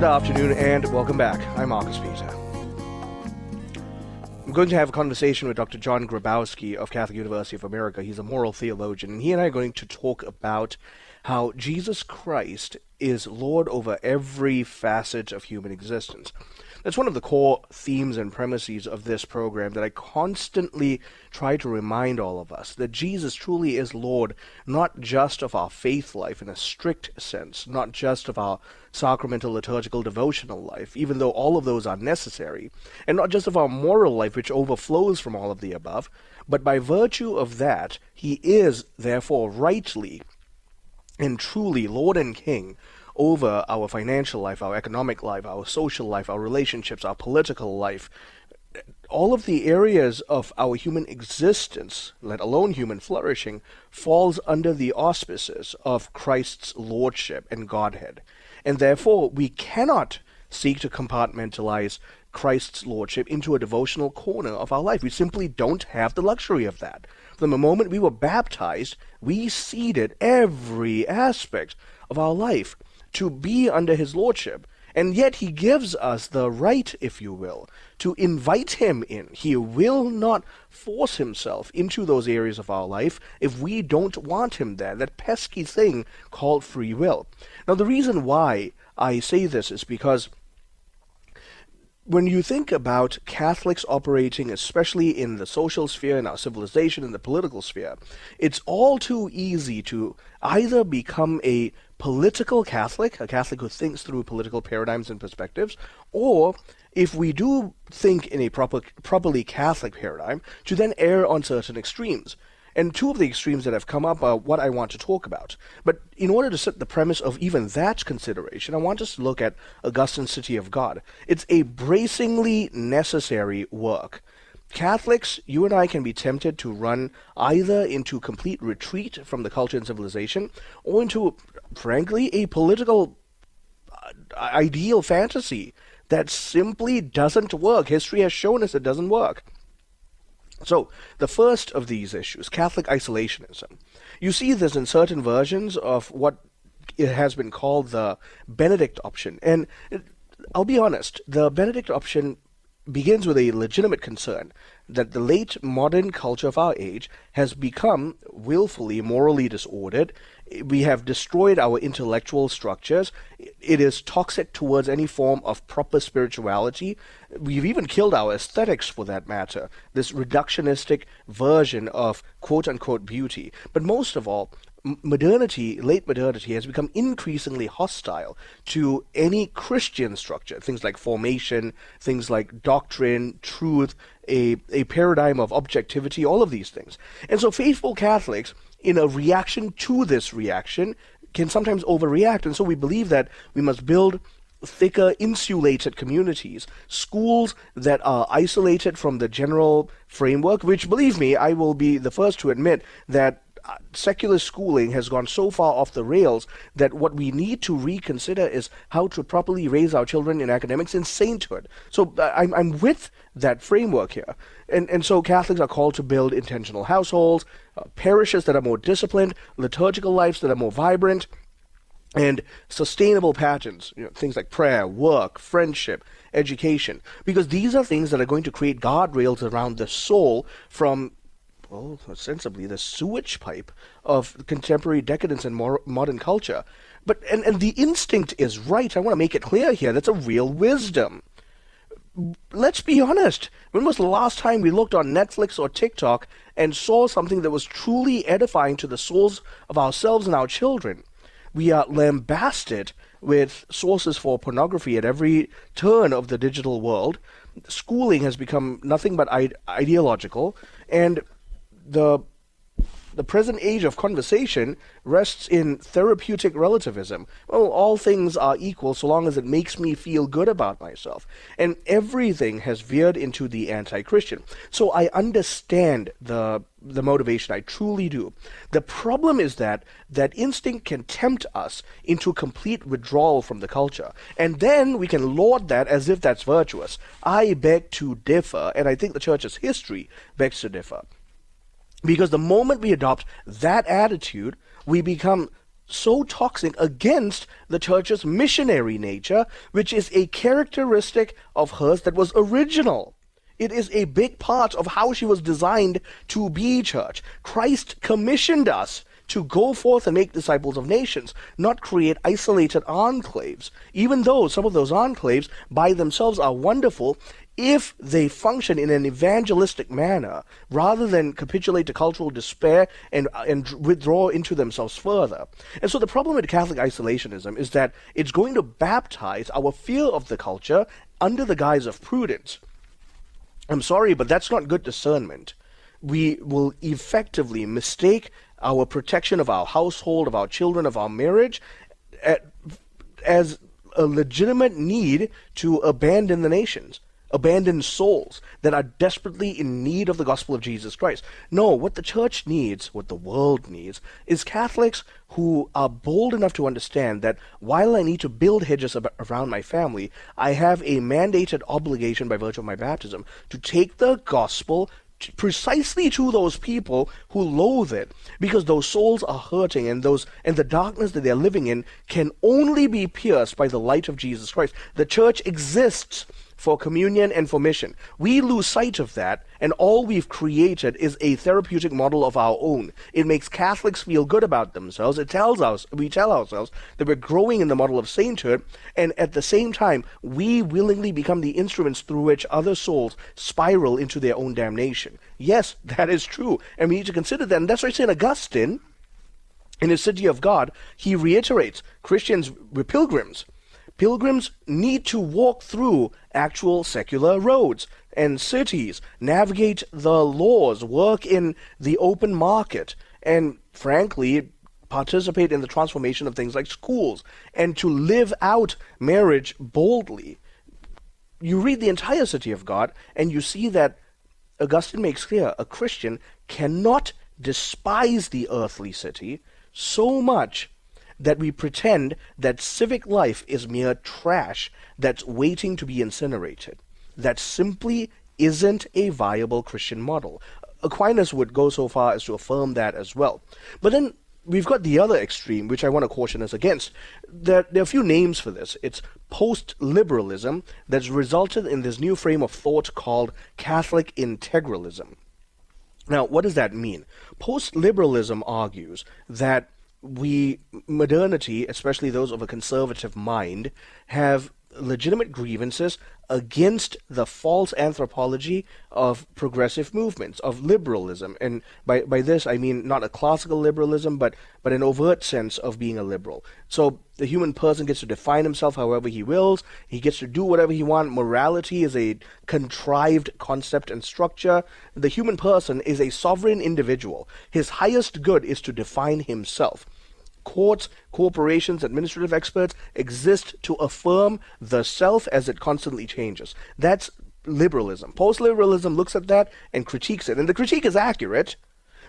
Good afternoon and welcome back. I'm Marcus Peter. I'm going to have a conversation with Dr. John Grabowski of Catholic University of America. He's a moral theologian, and he and I are going to talk about how Jesus Christ is Lord over every facet of human existence. That's one of the core themes and premises of this program that I constantly try to remind all of us, that Jesus truly is Lord, not just of our faith life in a strict sense, not just of our sacramental, liturgical, devotional life, even though all of those are necessary, and not just of our moral life, which overflows from all of the above, but by virtue of that, he is, therefore, rightly and truly Lord and King over our financial life, our economic life, our social life, our relationships, our political life, all of the areas of our human existence, let alone human flourishing, falls under the auspices of Christ's Lordship and Godhead. And therefore, we cannot seek to compartmentalize Christ's Lordship into a devotional corner of our life. We simply don't have the luxury of that. From the moment we were baptized, we ceded every aspect of our life to be under his lordship, and yet he gives us the right, if you will, to invite him in. He will not force himself into those areas of our life if we don't want him there, that pesky thing called free will. Now, the reason why I say this is because when you think about Catholics operating, especially in the social sphere, in our civilization, in the political sphere, it's all too easy to either become a political Catholic, a Catholic who thinks through political paradigms and perspectives, or if we do think in a properly Catholic paradigm, to then err on certain extremes. And two of the extremes that have come up are what I want to talk about. But in order to set the premise of even that consideration, I want us to look at Augustine's City of God. It's a bracingly necessary work. Catholics, you and I can be tempted to run either into complete retreat from the culture and civilization, or into, frankly, a political ideal fantasy that simply doesn't work. History has shown us it doesn't work. So, the first of these issues, Catholic isolationism. You see this in certain versions of what it has been called the Benedict option. And I'll be honest, the Benedict option begins with a legitimate concern that the late modern culture of our age has become willfully morally disordered. We have destroyed our intellectual structures. It is toxic towards any form of proper spirituality. We've even killed our aesthetics, for that matter, this reductionistic version of quote-unquote beauty. But most of all, modernity, late modernity, has become increasingly hostile to any Christian structure, things like formation, things like doctrine, truth, a paradigm of objectivity, all of these things. And so faithful Catholics, in a reaction to this reaction, can sometimes overreact, and so we believe that we must build thicker, insulated communities, schools that are isolated from the general framework, which, believe me, I will be the first to admit that secular schooling has gone so far off the rails that what we need to reconsider is how to properly raise our children in academics and sainthood. So I'm with that framework here. And so Catholics are called to build intentional households, parishes that are more disciplined, liturgical lives that are more vibrant, and sustainable patterns, things like prayer, work, friendship, education, because these are things that are going to create guardrails around the soul from, well, sensibly, the sewage pipe of contemporary decadence and modern culture. But and the instinct is right. I want to make it clear here. That's a real wisdom. Let's be honest. When was the last time we looked on Netflix or TikTok and saw something that was truly edifying to the souls of ourselves and our children? We are lambasted with sources for pornography at every turn of the digital world. Schooling has become nothing but ideological, and the present age of conversation rests in therapeutic relativism. Well, all things are equal so long as it makes me feel good about myself. And everything has veered into the anti-Christian. So I understand the motivation. I truly do. The problem is that instinct can tempt us into complete withdrawal from the culture. And then we can laud that as if that's virtuous. I beg to differ, and I think the Church's history begs to differ. Because the moment we adopt that attitude, we become so toxic against the church's missionary nature, which is a characteristic of hers that was original. It is a big part of how she was designed to be church. Christ commissioned us to go forth and make disciples of nations, not create isolated enclaves, even though some of those enclaves by themselves are wonderful if they function in an evangelistic manner, rather than capitulate to cultural despair and withdraw into themselves further. And so the problem with Catholic isolationism is that it's going to baptize our fear of the culture under the guise of prudence. I'm sorry, but that's not good discernment. We will effectively mistake our protection of our household, of our children, of our marriage, as a legitimate need to abandon the nations, abandon souls that are desperately in need of the gospel of Jesus Christ. No, what the church needs, what the world needs, is Catholics who are bold enough to understand that while I need to build hedges around my family, I have a mandated obligation by virtue of my baptism to take the gospel precisely to those people who loathe it, because those souls are hurting, and the darkness that they're living in can only be pierced by the light of Jesus Christ. The church exists for communion and for mission. We lose sight of that, and all we've created is a therapeutic model of our own. It makes Catholics feel good about themselves. We tell ourselves that we're growing in the model of sainthood, and at the same time, we willingly become the instruments through which other souls spiral into their own damnation. Yes, that is true, and we need to consider that, and that's why St. Augustine, in his City of God, he reiterates, Christians were pilgrims. Pilgrims need to walk through actual secular roads and cities, navigate the laws, work in the open market, and frankly, participate in the transformation of things like schools, and to live out marriage boldly. You read the entire City of God, and you see that Augustine makes clear a Christian cannot despise the earthly city so much that we pretend that civic life is mere trash that's waiting to be incinerated. That simply isn't a viable Christian model. Aquinas would go so far as to affirm that as well. But then we've got the other extreme, which I want to caution us against. There are a few names for this. It's post-liberalism that's resulted in this new frame of thought called Catholic integralism. Now, what does that mean? Post-liberalism argues that modernity, especially those of a conservative mind, have legitimate grievances against the false anthropology of progressive movements, of liberalism. And by this, I mean not a classical liberalism, but an overt sense of being a liberal. So the human person gets to define himself however he wills. He gets to do whatever he wants. Morality is a contrived concept and structure. The human person is a sovereign individual. His highest good is to define himself. Courts, corporations, administrative experts exist to affirm the self as it constantly changes. That's liberalism. Post-liberalism looks at that and critiques it. And the critique is accurate,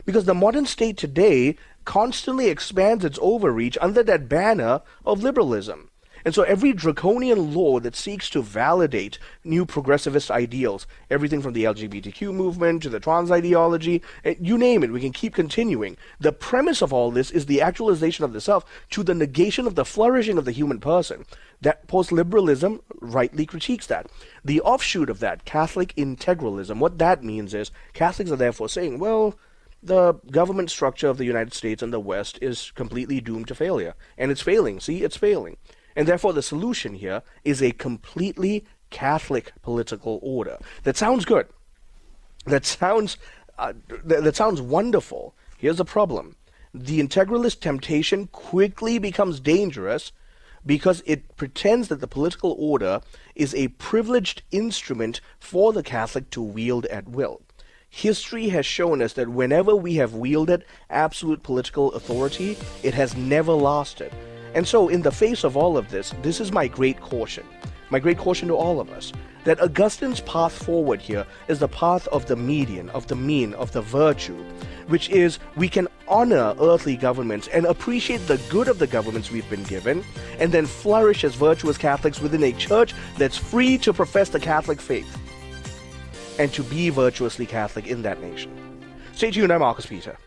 because the modern state today constantly expands its overreach under that banner of liberalism. And so every draconian law that seeks to validate new progressivist ideals, everything from the LGBTQ movement to the trans ideology, you name it, we can keep continuing. The premise of all this is the actualization of the self to the negation of the flourishing of the human person. That post-liberalism rightly critiques that. The offshoot of that, Catholic integralism, what that means is Catholics are therefore saying, well, the government structure of the United States and the West is completely doomed to failure. And it's failing. See, it's failing. And therefore the solution here is a completely Catholic political order. That sounds good. That sounds wonderful. Here's the problem. The integralist temptation quickly becomes dangerous because it pretends that the political order is a privileged instrument for the Catholic to wield at will. History has shown us that whenever we have wielded absolute political authority, it has never lasted. And so, in the face of all of this, this is my great caution to all of us, that Augustine's path forward here is the path of the median, of the mean, of the virtue, which is we can honor earthly governments and appreciate the good of the governments we've been given, and then flourish as virtuous Catholics within a church that's free to profess the Catholic faith and to be virtuously Catholic in that nation. Stay tuned, I'm Marcus Peter.